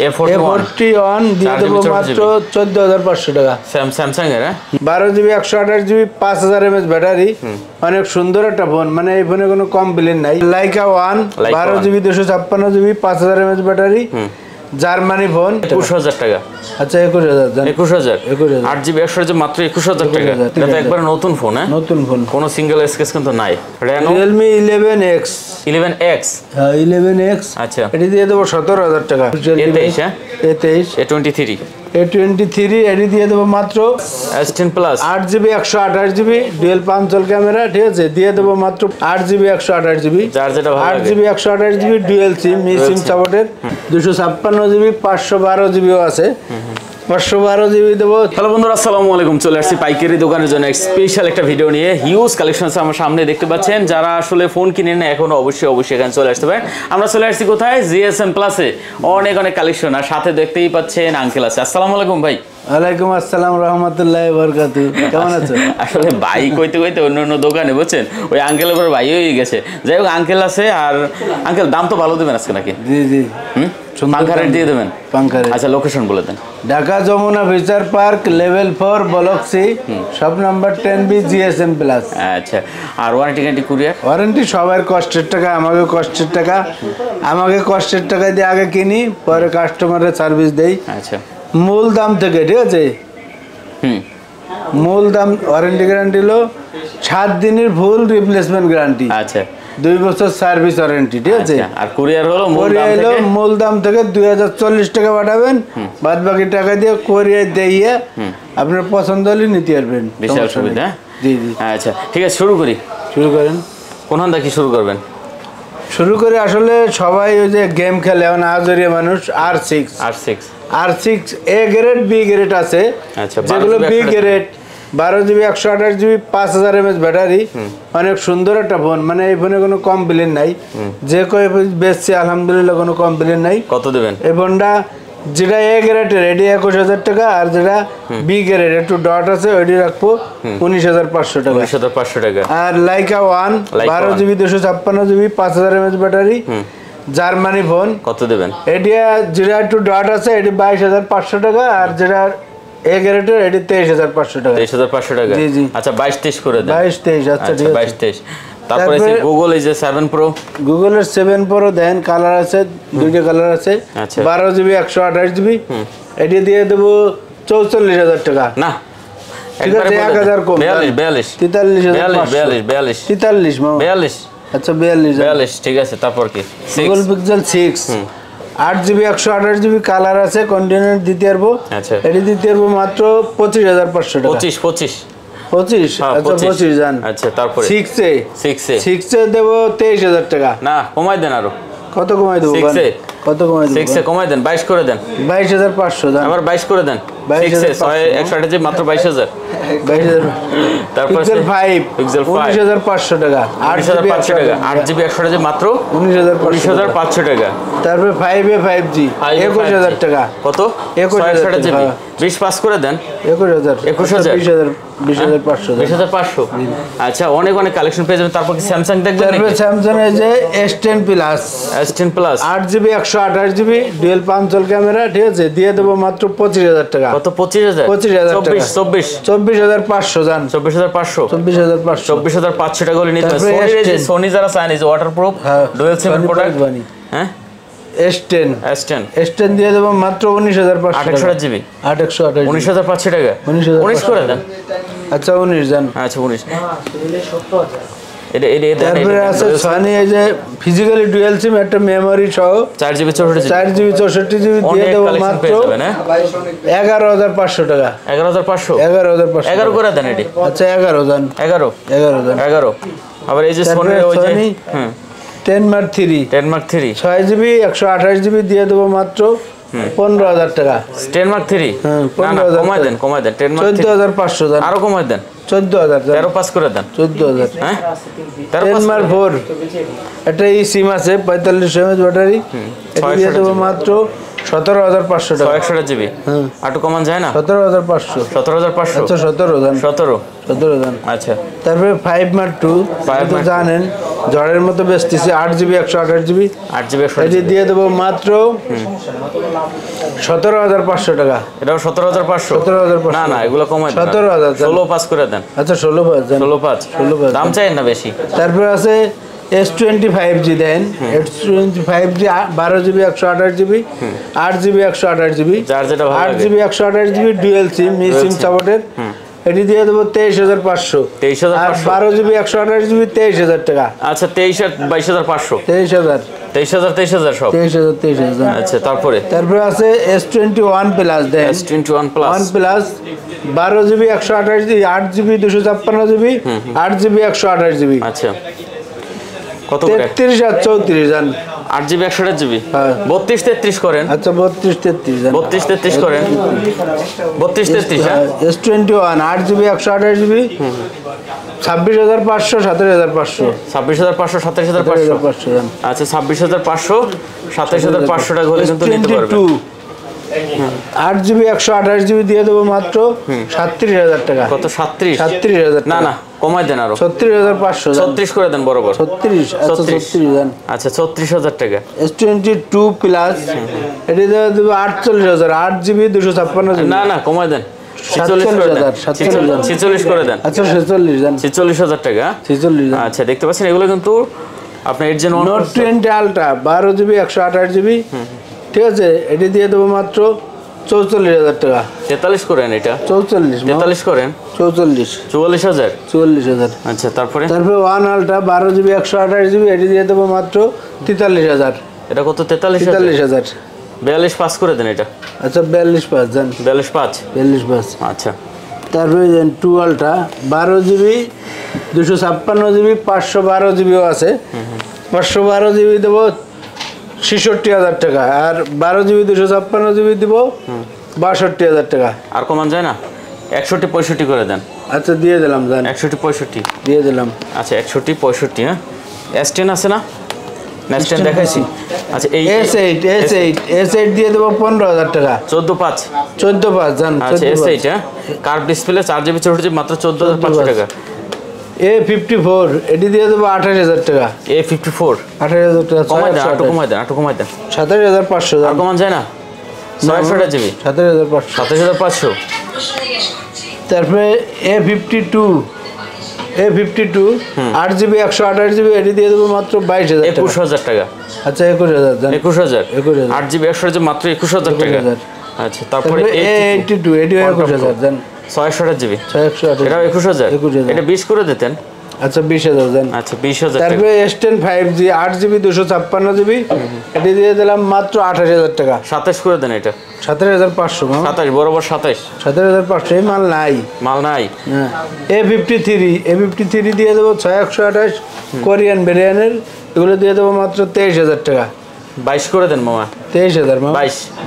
A41 দিয়ে দেবো মাত্র 14,500 টাকা। স্যামসাং এর 12GB 128GB 5000 mAh ব্যাটারি, অনেক সুন্দর একটা ফোন, মানে এই ফোনে কোনো কমপ্লেন নাই। Laika 1 12GB 256GB 5000 mAh battery, Germany phone, 21000 টাকা। আচ্ছা 21000 8GB 128GB মাত্র 21000 টাকা। এটা তো একবার নতুন ফোন, হ্যাঁ নতুন ফোন, কোনো সিঙ্গেল স্কেচ কিন্তু নাই। Realme 11X 11X, হ্যাঁ 11X, আচ্ছা এটা দিয়ে দেবো 17000 টাকা। A23, হ্যাঁ A23, A23 এটি দিয়ে দেবো মাত্র S10 plus 8GB 128GB dual পাঞ্চল camera, ঠিক আছে, দিয়ে দেবো মাত্র 8GB 128GB, যার যেটা ভালো লাগে। 8GB 128GB ডুয়েল সিম, সিম সাপোর্টের, 256GB 512GB আছে, 512GB দেবো। হ্যালো বন্ধুরা, আসসালামু আলাইকুম। চলে আসছি পাইকারি দোকানের জন্য স্পেশাল একটা ভিডিও নিয়ে। হিউজ কালেকশন আছে আমার সামনে, দেখতে পাচ্ছেন। যারা আসলে ফোন কিনে না এখনো, অবশ্যই এখানে চলে আসতে পারেন। আমরা চলে আসছি কোথায়? জিএসএম প্লাসে। অনেক কালেকশন, আর সাথে দেখতেই পাচ্ছেন আঙ্কেল আছে। আসসালামু আলাইকুম ভাই। ওয়ালাইকুম আসসালাম রহমতুল্লাহি বারাকাতুহু। কেমন আছো? আসলে ভাই কইতে অন্য দোকানে বুঝছেন, ওই আঙ্কেলের পর ভাই হয়ে গেছে। যাই হোক, আঙ্কেল আছে। আর আঙ্কেল দাম তো ভালো দেবেন আজকে নাকি? জি পাঙ্খা রেট দিয়ে দেবেন। আচ্ছা লোকেশন বলে দেন। Dhaka Jamuna future park, level 4, block C, shop number 10B, GSM plus. আচ্ছা, আর ওয়ারেন্টি গ্যারান্টি কুরিয়ার? ওয়ারেন্টি সবার কষ্টের টাকা, আমাকে কষ্টের টাকা, দিয়ে আগে কিনি, পরে কাস্টমারের সার্ভিস দেই। আচ্ছা, মূল দাম থেকে, ঠিক আছে, মূল দাম। ওয়ারেন্টি গ্যারান্টি হলো 7 দিনের ফুল রিপ্লেসমেন্ট গ্যারান্টি। আচ্ছা, 2 বছর সার্ভিস ওয়ারেন্টি, ঠিক আছে। আর কুরিয়ার হলো মূল দাম থেকে 2040 টাকা পাঠাবেন, বাদ বাকি টাকা দিয়ে কোরিয়ার দিয়ে আপনার পছন্দ হলে নিতে পারবেন। বিশাল সুবিধা। জি। আচ্ছা ঠিক আছে, শুরু করেন। কোন থেকে শুরু করবেন? শুরু করে আসলে সবাই ওই যে গেম খেলে, এখন আজরিয়া মানুষ। R6 A grade, B grade আছে। যেগুলো B grade 12GB 128GB 5000 mAh battery, অনেক সুন্দর একটা ফোন, মানে এই ফোনে কোনো কমপ্লেন নাই। যে কয় বেচছে আলহামদুলিল্লাহ, কোনো কমপ্লেন নাই। কত দেবেন? এই ফোনটা যেটা A গ্রেডের এটি 21000 টাকা, আর যেটা B গ্রেড একটু ডট আছে ওইটি রাখবো 19500 টাকা। 19500 টাকা। আর Laika 1 12GB 256GB 5000 mAh battery, Germany phone, কত দেবেন? এটি যেটা একটু ডট আছে এটি 22500 টাকা, আর যেটা A গ্রেডের এটি 23500 টাকা। 23500 টাকা। জি। আচ্ছা 22-23 করে দেন। 22-23, আচ্ছা ঠিক আছে। 22-23। তারপরে গুগল এই যে 7 প্রো, গুগলের 7 প্রো দেন, কালার আছে, দুইটা কালার আছে। 12GB 128GB, এটি দিয়ে দেবো 44000 টাকা। না ঠিক আছে, 1000 কম, 42 আচ্ছা 42। ঠিক আছে। তারপর কি? Google pixel 6 8GB 128GB colour আছে, কন্টিনিউ দিতে পারবো। আচ্ছা, এটি দিতে পারবো মাত্র 25500 টাকা। 25 আচ্ছা 25 জান। আচ্ছা তারপরে 6 দেবো 23000 টাকা। না কমাই দেন, আরো কত কমাই দেবো? কত কমাই দেবো? 6 কমাই দেন, 22 করে দেন। 22500 জান। আবার 22 করে দেন। 128 মাত্র 22000। তারপর পিক্সেল 5 19500 টাকা। 8500 টাকা। 8GB 128GB মাত্র 19500 টাকা। তারপর 5A 5G 21000 টাকা। কত? 21000GB 20 পাস করে দেন। 21000 20500। আচ্ছা, অনেক কালেকশন পেয়ে যাবেন। তারপর কি স্যামসাং দেখবেন? তারপর স্যামসাং এর যে S10 plus 8GB 128GB dual পাঞ্চল camera, ঠিক আছে, দিয়ে দেবো মাত্র 25000 টাকা। কত? 25000 24500 জান। 24500 টাকা হলে নিতে হবে। সোনি যারা চান, এই যে ওয়াটারপ্রুফ ডুয়াল সিম প্রোডাক্ট, হ্যাঁ S10 দিয়ে দেবো মাত্র 19500 টাকা। 8GB 19500 টাকা। 19 করে দেন। আচ্ছা 19 জান। আচ্ছা 19। তারপরে আছে সনি এই যে ফিজিক্যালি ডুয়াল সিম, একটা মেমোরি সহ 4GB 64GB দিয়ে দেবো মাত্র 11500 টাকা। 11500 11 করে দেন এটি। আচ্ছা 11 জান। 11। আবার এই যে সনি ওই যে 10 Mark 3 6GB 128GB দিয়ে দেবো মাত্র 15000 টাকা। 10 Mark 3 কমাই দেন 10 Mark 14500 জান। আরো কমাই দেন 14000। 13 পাস করে দেন। 14000। হ্যাঁ 10 Mark 4 একটা এই সিম আছে 45 mAh ব্যাটারি, এটা দিয়ে দেবো মাত্র 17,500 টাকা। 128 জিবি আর একটু কমান যায় না? 17,500। 17,500 আচ্ছা 17 দেন। 17 দেন। আচ্ছা তারপরে 5 Mark 2 তো জানেন ঝড়ের মতো বেচতেছি 8 জিবি 128 জিবি 8 জিবি এটি দিয়ে দেবো মাত্র 17,500 টাকা। এটাও 17,500। 17,500 না না এগুলো কমাই 17,000 16 পাস করে দেন। আচ্ছা 16 পাঁচ দেন। 16 পাস 16 পাঁচ দাম চাই না বেশি। তারপরে আছে S25G দেন। S25G 12 GB 128 GB 8 GB 128 GB যার যেটা ভালো 8 লাগে। জিবি 128 জিবি ডুয়েল সিম সিম সাপোর্টের এটি দিয়ে দেবো 23,500। 23,500 আর 12 জিবি 128 জিবি 23,000 টাকা। আচ্ছা 23 আর 22,500 23,000 23,000 সব 23,000 আচ্ছা তারপরে আছে S21 প্লাস দেন। S21 plus 1 plus 12 GB 128 GB 8 GB 256 GB 8 GB 128 GB আচ্ছা কত করে? 33 আর 34 জান। 8 জিবি 128 জিবি হ্যাঁ। 32 33 করেন। আচ্ছা 32 33 জান। 32 33 করেন 32 33 হ্যাঁ S21 8 জিবি 128 জিবি 26,500 27,500 26,500 27,500 27,500 জান। আচ্ছা 26,500 27,500 টাকা হলে কিন্তু নিতে পারবেন। 8 জিবি 128 জিবি দিয়ে দেবো মাত্র 37,000 টাকা। কত 37? 37,000 না না কমাই দেন আরো 36,500 জান। 36 করে দেন বরাবর 36 আচ্ছা 36 জান। আচ্ছা 36,000 টাকা S22 প্লাস এটি দেবো 48,000 8 জিবি 256 জিবি না না কমাই দেন 46 করে দেন 46 করে দেন আচ্ছা 46 জান। 46,000 টাকা 46 জান। আচ্ছা দেখতে পাচ্ছেন এগুলো কিন্তু আপনার এর জন্য নোট 20 আলট্রা 12 জিবি 128 জিবি ঠিক আছে এটি দিয়ে দেবো মাত্র 44,000 টাকা। 43 করেন এটা 44 43 করেন 44 44,000 44,000 আচ্ছা তারপরে 1 আলট্রা 12 জিবি 128 জিবি এটি দিয়ে দেবো মাত্র 43,000। এটা কত 43,000 43,000 42 পাস করে দেন এটা আচ্ছা 42 পাঁচ জান। 42 পাঁচ 42 পাঁচ আচ্ছা তারপরে দেন 2 আলট্রা 12 জিবি 256 জিবি 512 জিবিও আছে 512 জিবি দেবো 66,000 টাকা। আর 12 জিবি 256 জিবি দিব 62,000 টাকা। আর কমান যায় না 61 65 করে দেন। আচ্ছা দিয়ে দিলাম জান 61 65 দিয়ে দিলাম। আচ্ছা 61 65 হ্যাঁ S10 আছে না নেক্সট টাইম দেখাইছি। আচ্ছা এই S8 দিয়ে দেবো 15,000 টাকা। 14 5 14 পাঁচ জান। আচ্ছা S8 হ্যাঁ কার্ভ ডিসপ্লে 4 জিবি 64 জিবি মাত্র 14,500 টাকা। A54 এটি দিয়ে দেবো 28,000 টাকা। A54 28,000 টাকা কমাই দেন একটু কমাই দেন 27,500 আর কমান যায় না 600 জিবি 27,500 27,500 তারপরে A52 8 জিবি 128 জিবি এটি দিয়ে দেবো মাত্র 22,000 টাকা। 21,000 টাকা আচ্ছা 21,000 জান। 21,000 21,000 8 জিবি 128 মাত্র 21,000 টাকা। 21,000 আচ্ছা তারপরে A82 এটিও 21,000 জান। 600 জিবি 628 এটাও 21,000 21,000 এটা 20 করে দিতেন। আচ্ছা 20,000 জান। আচ্ছা 20,000 টাকা তারপরে S10 5G 8 জিবি 256 জিবি এটি দিয়ে দিলাম মাত্র 28,000 টাকা। 27 করে দেন এটা 27,500 মামা 27 বরাবর 27 27,500 এই মাল নাই। মাল নাই হ্যাঁ A53 দিয়ে দেবো 6128 কোরিয়ান ভেরিয়ানের এগুলো দিয়ে দেবো মাত্র 23,000 টাকা। 22 করে দেন মামা 23,000 মামা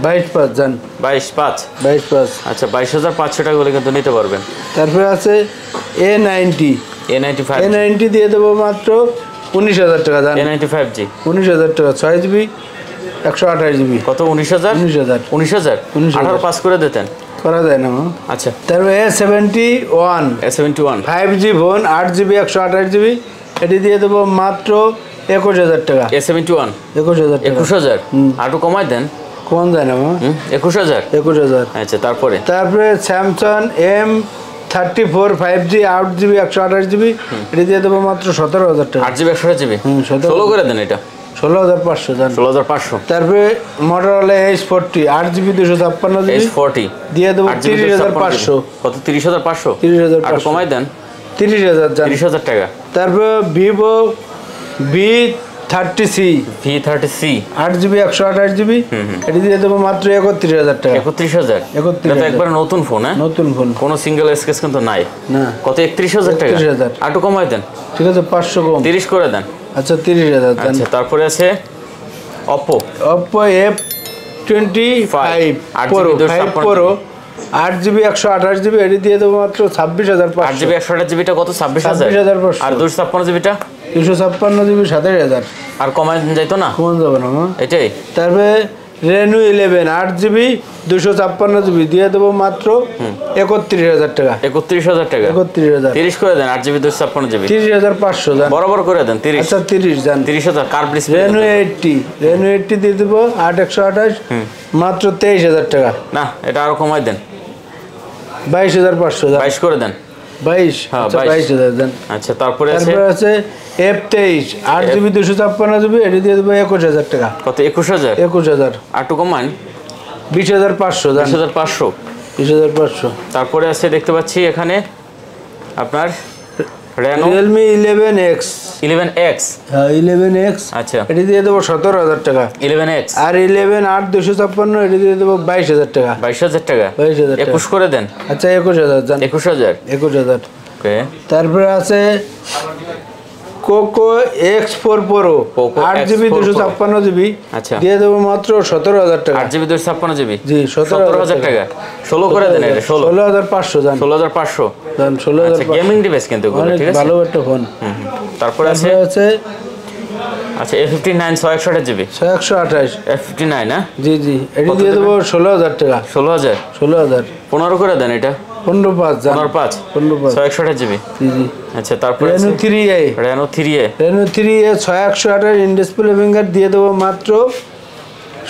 22 পাঁচ জান 22 5 22 পাঁচ। আচ্ছা 22,500 টাকা হলে কিন্তু নিতে পারবেন। তারপরে আছে A90 দিয়ে দেবো মাত্র 19,000 টাকা জান। A95G 19,000 টাকা 6 জিবি 128 জিবি কত 19,000 19,000 19,000 18 পাস করে দিতেন করা যায় না মা। আচ্ছা তারপরে A71 A71 5G phone 8 GB 128 GB এটি দিয়ে দেবো মাত্র 21,000 টাকা। A71 21,000 টাকা 21,000 আরো কমাই দেন কোন যায় না মা 21,000 21,000 আচ্ছা তারপরে Samsung M34 5G 8 GB 128 GB এটি দিয়ে দেবো মাত্র 17,000 টাকা। 8 জিবি 128 জিবি 16 করে দেন এটা 16,500 জান। 16,500 তারপরে Motorola H40 8 GB 256 GB H40 দিয়ে দেবো 30,500 কত 30,500 30,500 আর কমাই দেন 30,000 জান। 30,000 টাকা তারপরে Vivo V30C V30C 8 GB 128 GB এটি দিয়ে দেবো মাত্র 31,000 টাকা। 31,000 এটা তো একবার নতুন ফোন হ্যাঁ নতুন ফোন কোনো সিঙ্গেল স্কেচ কিন্তু নাই না কত 31,000 টাকা 31,000 আর একটু কমাই দেন ঠিক আছে 500 কম 30 করে দেন আচ্ছা 30,000 জান। আচ্ছা তারপরে আছে Oppo Oppo F25 8 Pro GB 5 Pro 8 GB 128 GB এটি দিয়ে দেবো মাত্র 26,500 8 জিবি 128 জিবিটা কত 26,000 26,500 আর 256 জিবিটা 256 জিবি 27,000 আর কমাই যাইতো না কমন যাবে না মা। এটাই তারপরে রেনু 11 8GB 256GB দিয়ে দেবো মাত্র 31,000 টাকা। 31,000 টাকা, 31,000 30 করে দেন। 8GB 256GB 30,500 জান, বরাবর করে দেন 30। আচ্ছা 30 জান। 30,000 কার্ভ ডিসপ্লে। রেনু 80 দিয়ে দেবো 8128 মাত্র 23,000 টাকা। না, এটা আরো কমাই দেন, 22,500 জান। 22 করে দেন। 22, হ্যাঁ, আচ্ছা 22 22,000 জান। আচ্ছা, তারপরে আছে F23 8GB 256GB, এটি দিয়ে দেবো 21,000 টাকা। কত? 21,000। 21,000, আর একটু কমান, 20,500 জান। 20,500। 20,500। তারপরে আছে দেখতে পাচ্ছি এখানে আপনার Reno Realme 11X। 11X। হ্যাঁ 11X, আচ্ছা, এটি দিয়ে দেবো 17,000 টাকা। 11X আর 11 8 256 এটি দিয়ে দেবো 22,000 টাকা। 22,000 টাকা। 22,000 টাকা। 21 করে দেন। আচ্ছা 21,000 জান। 21,000। 21,000। ওকে, তারপরে আছে Poco X4 Pro Poco 8GB X4 Pro। 256GB, আচ্ছা, দিয়ে দেবো মাত্র 17,000 টাকা। 8GB 256GB জি 17,000 টাকা। 16 করে দেন। এটা 16,500 জান। 16,500। জান আচ্ছা, 16,500। গেমিং ডিভাইস কিন্তু এগুলো, অনেক ঠিক আছে। ভালো একটা ফোন। তারপরে আছে আচ্ছা A59 628GB 128। F59 না? জি জি, এটি দিয়ে দেবো 16,000 টাকা। 16,000। 16,000। 15 করে দেন। এটা 15,500 জান। 15,500 15,500। 628GB। জি জি। আচ্ছা, তারপরে Reno 3A। Reno 3A Reno 3A 6128 in display finger দিয়ে দেবো মাত্র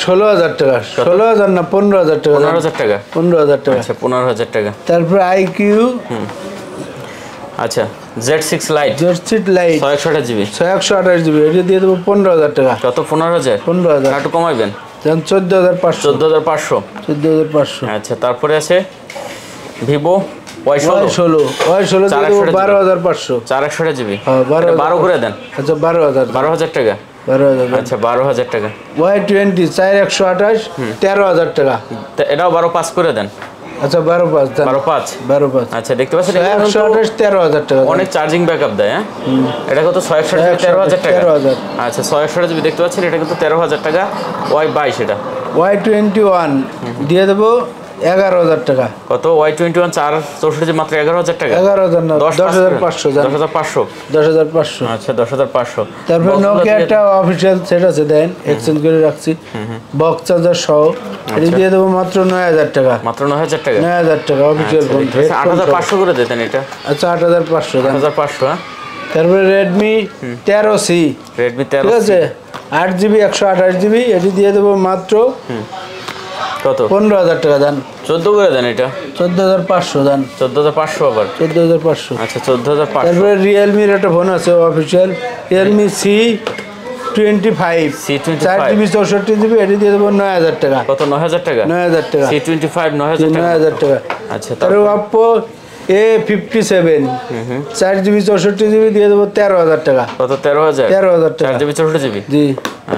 16,000 টাকা। 16,000 না 15,000 টাকা। 15,000 টাকা। 15,000 টাকা। আচ্ছা, 15,000 টাকা। তারপরে IQ আচ্ছা Z6 Lite জেটসিট light 628GB 128GB, এটি দিয়ে দেবো 15,000 টাকা। কত? 15,000। 15,000। একটু কমাইবেন। যেমন 14,500। 14,500। 14,500। আচ্ছা, তারপরে আছে Vivo Y16 Y16 দিয়ে দেবো 12,500। 428GB। হ্যাঁ 12 করে দেন। আচ্ছা 12,000। 12,000 টাকা। 12,000। আচ্ছা, 12,000 টাকা। Y20 4128 13,000 টাকা। এটাও 12,500 করে দেন। আচ্ছা 12,500 দেন। 12,500। 12,500। আচ্ছা, দেখতে পাচ্ছেন এগুলো কিন্তু 128 13,000 টাকা। অনেক চার্জিং ব্যাকআপ দেয়। হ্যাঁ, এটা কত? 628GB 13,000 টাকা। 13,000। আচ্ছা, 628GB দেখতে পাচ্ছেন, এটা কিন্তু 13,000 টাকা। Y22 এটা Y21 দিয়ে দেবো 11,000 টাকা। কত? Y21 464GB মাত্র 11,000 টাকা। 11,000 না 10,500 10,500 জান। 10,500। 10,500। আচ্ছা, 10,500। তারপরে নোকিয়া একটা অফিসিয়াল সেট আছে, দেন এক্সচেঞ্জ করে রাখছি বক্স চার্জার সহ, এটি দিয়ে দেবো মাত্র 9,000 টাকা। মাত্র 9,000 টাকা। 9,000 টাকা অফিসিয়াল ফোন। 8,500 করে দিতেন এটা। আচ্ছা 8,500 দেন। 8,500। হ্যাঁ, তারপরে রেডমি 13C, Redmi ঠিক 13C আছে 8GB 128GB, এটি দিয়ে দেবো মাত্র কত? 15,000 টাকা দেন। 14 করে দেন। এটা 14,500 দেন। 14,500 আবার। 14,500। আচ্ছা, 14,500। তারপরে রিয়েলমির একটা ফোন আছে official, Realme C25 C25 4GB 64GB, এটি দিয়ে দেবো 9,000 টাকা। কত? 9,000 টাকা। 9,000 টাকা। C25 9,000 টাকা। 9,000 টাকা। আচ্ছা, তারপরে Oppo A57 4GB 64GB, দিয়ে দেবো 13,000 টাকা। কত? 13,000। 13,000 টাকা। 4GB 64GB। জি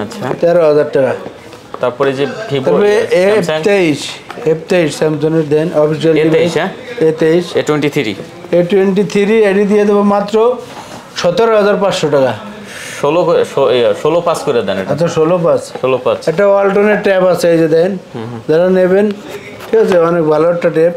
আচ্ছা, 13,000 টাকা। তারপরে যে Vivo তারপরে Samsung F23 স্যামসাংয়ের দেন অফিসিয়াল A23, হ্যাঁ? A23 A23 এটি দিয়ে দেবো মাত্র 17,500 টাকা। 16,500 করে দেন। এটা আচ্ছা 16,500। 16,500। একটা অল্টারনেট ট্যাব আছে, এই যে দেন যারা নেবেন, ঠিক আছে অনেক ভালো একটা ট্যাব।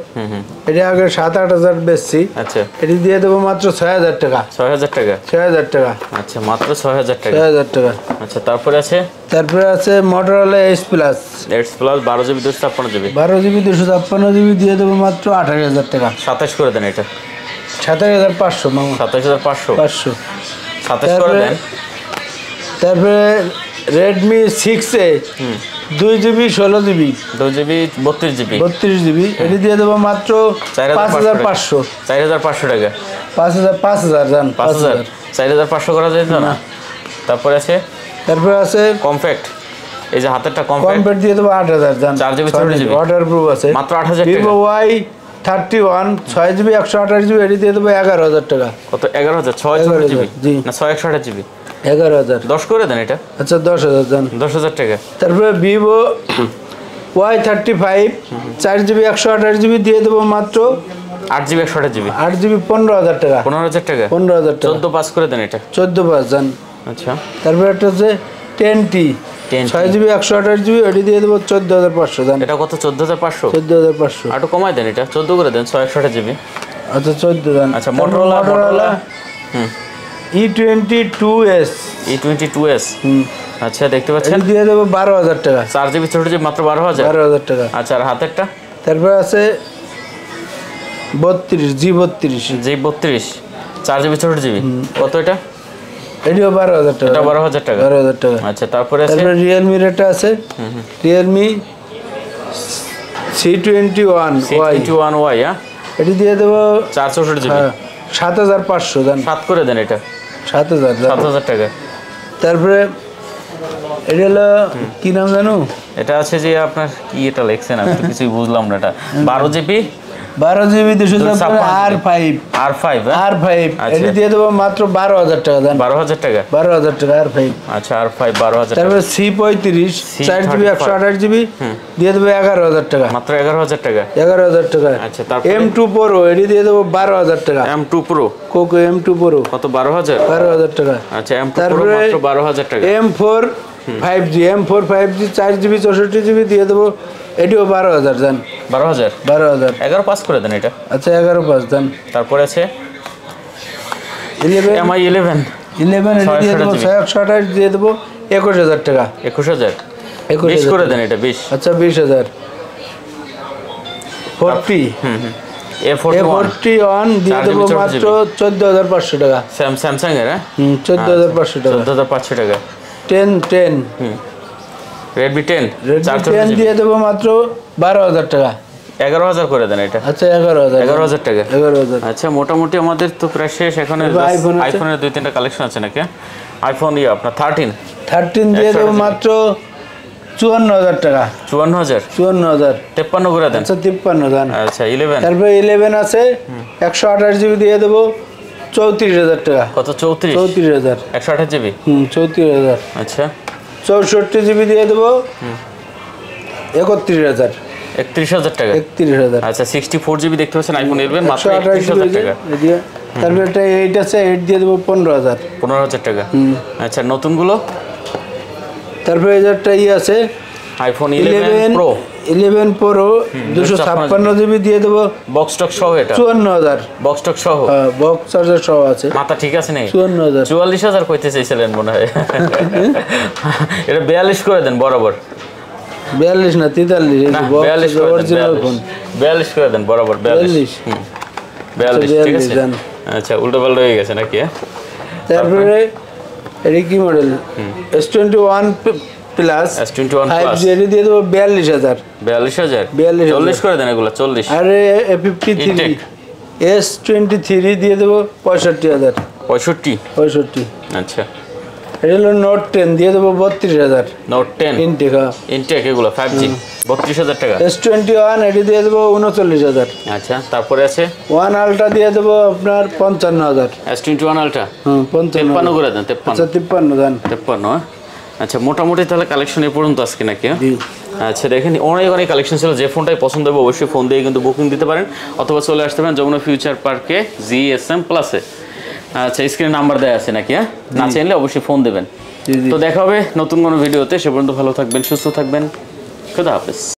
এটি আগে 7-8 হাজার বেচছি, আচ্ছা, এটি দিয়ে দেবো মাত্র 6,000 টাকা। 6,000 টাকা। 6,000 টাকা। আচ্ছা, মাত্র 6,000 টাকা। 6,000 টাকা। আচ্ছা, তারপরে আছে তারপরে আছে Motorola Edge Plus Edge Plus 12GB 256GB 12GB 256GB, দিয়ে দেবো মাত্র 28,000 টাকা। 27 করে দেন। এটা 27,500 মামা। 27,500। 500। 27 করে দেন। তারপরে Redmi 6A 2GB 16GB 2GB 32GB 32GB, এটি দিয়ে দেবো মাত্র 5,500। 4,500 টাকা। 5,000 জান। 5,000। 4,500 করা যায় না? তারপরে আছে তারপরে আছে কমপ্যাক্ট, এই যে হাতেরটা কমপ্যাক্ট কম্প্যাক্ট দিয়ে দেবো 8,000 জান। 4GB 64GB ওয়াটারপ্রুফ আছে মাত্র 8,000 টাকা। Vivo Y31 6GB 128GB, এটি দিয়ে দেবো 11,000 টাকা। কত? 11,000। 6GB জি না 128GB 11,000। 10 করে দেন। এটা আচ্ছা 10,000 জান। 10,000 টাকা। তারপরে Vivo Y35 4GB 128GB, দিয়ে দেবো মাত্র 8GB 128GB 8GB 15,000 টাকা। 15,000 টাকা। 15,000 টাকা। 14,500 করে দেন। এটা 14,500 জান। আচ্ছা, তারপরে একটা হচ্ছে 10T 6GB 128GB, এটি দিয়ে দেবো 14,500 জান। এটা কত? 14,500। 14,500। আর একটু কমাই দেন। এটা 14 করে দেন। 128GB। আচ্ছা 14 জান। আচ্ছা, Motorola E22s E22s আচ্ছা দেখতে পাচ্ছেন এটা দিয়ে দেবো 12,000 টাকা। 4GB ছোট জিবি মাত্র 12,000। 12,000 টাকা। আচ্ছা আর হাতেরটা? তারপর আছে 32 G32 G32 4GB ছোট জিবি, কত এটা? এটাও 12,000 টাকা। এটা 12,000 টাকা। 12,000 টাকা। আচ্ছা তারপরে আছে তারপর Realme এর একটা আছে, Realme C21Y। এটা দিয়ে দেবো 464GB। 7,500 দেন। 7 করে দেন এটা। 7,000 দেন। 7,000 টাকা। তারপরে এটা হলো কি নাম জানো? এটা আছে যে আপনার কি এটা লেখছেন আমি তো কিছুই বুঝলাম না। এটা 12GB 12GB 256 R5। এটা দিয়ে দেবো মাত্র 12,000 টাকা দেন। 12,000 টাকা। 12,000 টাকা R5। আচ্ছা R5 12,000 টাকা। তারপরে C35 4GB 128GB দিয়ে দেবো 11,000 টাকা। মাত্র 11,000 টাকা। 11,000 টাকা। আচ্ছা তারপরে M2 Pro এটা দিয়ে দেবো 12,000 টাকা। M2 Pro Poco M2 Pro কত? 12,000। 12,000 টাকা। আচ্ছা M2 Pro মাত্র 12,000 টাকা। M4 5G 4GB 64GB দিয়ে দেবো, এটিও 12,000 দেন। 12,000। 12,000। 11 পাস করে দেন এটা। আচ্ছা 11 দেন। তারপরে আছে 11 MI 11 এটা দিয়ে দেবো 128 দিয়ে দেবো 21,000 টাকা। 21,000। 20 করে দেন এটা 20। আচ্ছা 20,000। 40 A41 দিয়ে দেবো মাত্র 14,500 টাকা। স্যামসাং এর? 14,500 টাকা। 14,500 টাকা। 10 Redmi 10 10 দিয়ে দেবো মাত্র 12,000 টাকা। 11,000 করে দেন এটা। আচ্ছা 11,000 টাকা। 11,000। আচ্ছা মোটামুটি আমাদের তো প্রায় শেষ। এখন আইফোনের 2-3টা কালেকশন আছে নাকি? আইফোন আপনার 13 দিয়ে দেবো মাত্র 54,000 টাকা। 54,000। 53 করে দেন। আচ্ছা 53 দেন। আচ্ছা 11। তারপরে 11 আছে 128GB দিয়ে দেবো 34,000 টাকা। কত? 34,000। 128GB। 34,000। আচ্ছা 64GB দিয়ে দেবো 31,000। 31,000 টাকা। 31,000। আচ্ছা 64GB দেখতে পাচ্ছেন আইফোন 11 মাত্র 31,000 টাকা। তারপরে এটা 8 আছে, 8 দিয়ে দেবো 15,000। 15,000 টাকা। আচ্ছা নতুনগুলো? তারপরে একটা আছে আইফোন 11 Pro 256GB দিয়ে দেবো বক্স টক সহ। এটা 54,000। বক্স টক সহ, বক্স চার্জার সহ আছে। মাথা ঠিক আছে নেই? 54,000। 44,000 কইতে চাইছিলেন মনে হয়। এটা 42 করে দেন বরাবর। 42 না 43। না 42 অরিজিনাল ফোন। 42 করে দেন বরাবর। 42 ঠিক আছে। আচ্ছা উল্টো পাল্টা হয়ে গেছে নাকি? তারপরে এটা কি model? S21 plus S21 5G দিয়ে দেবো 42,000। 42,000। 40 করে দেন এগুলো 40। আরে A53 S23 দিয়ে দেবো 65,000। 65। আচ্ছা এটা হলো Note 10 দিয়ে দেবো 32,000। Note 10 ইনটেক এগুলো 5G 32,000 টাকা। S21 এটি দিয়ে দেবো 39,000। আচ্ছা তারপরে আছে One Ultra দিয়ে দেবো আপনার 55,000। S21 Ultra 53 করে দেন। 53। আচ্ছা 53 দেন। 53। আচ্ছা মোটামুটি তাহলে কালেকশন এ পর্যন্ত আজকে নাকি? আচ্ছা দেখেন অনেক কালেকশন ছিল। যে ফোনটাই পছন্দ হবে অবশ্যই ফোন দিয়ে কিন্তু বুকিং দিতে পারেন, অথবা চলে আসতে পারেন যমুনা ফিউচার পার্কে GSM প্লাসে। আচ্ছা স্ক্রিনে নাম্বার দেওয়া আছে নাকি? না চাইলে অবশ্যই ফোন দেবেন। তো দেখা হবে নতুন কোনো ভিডিওতে। সে পর্যন্ত ভালো থাকবেন, সুস্থ থাকবেন। খুদা হাফেজ।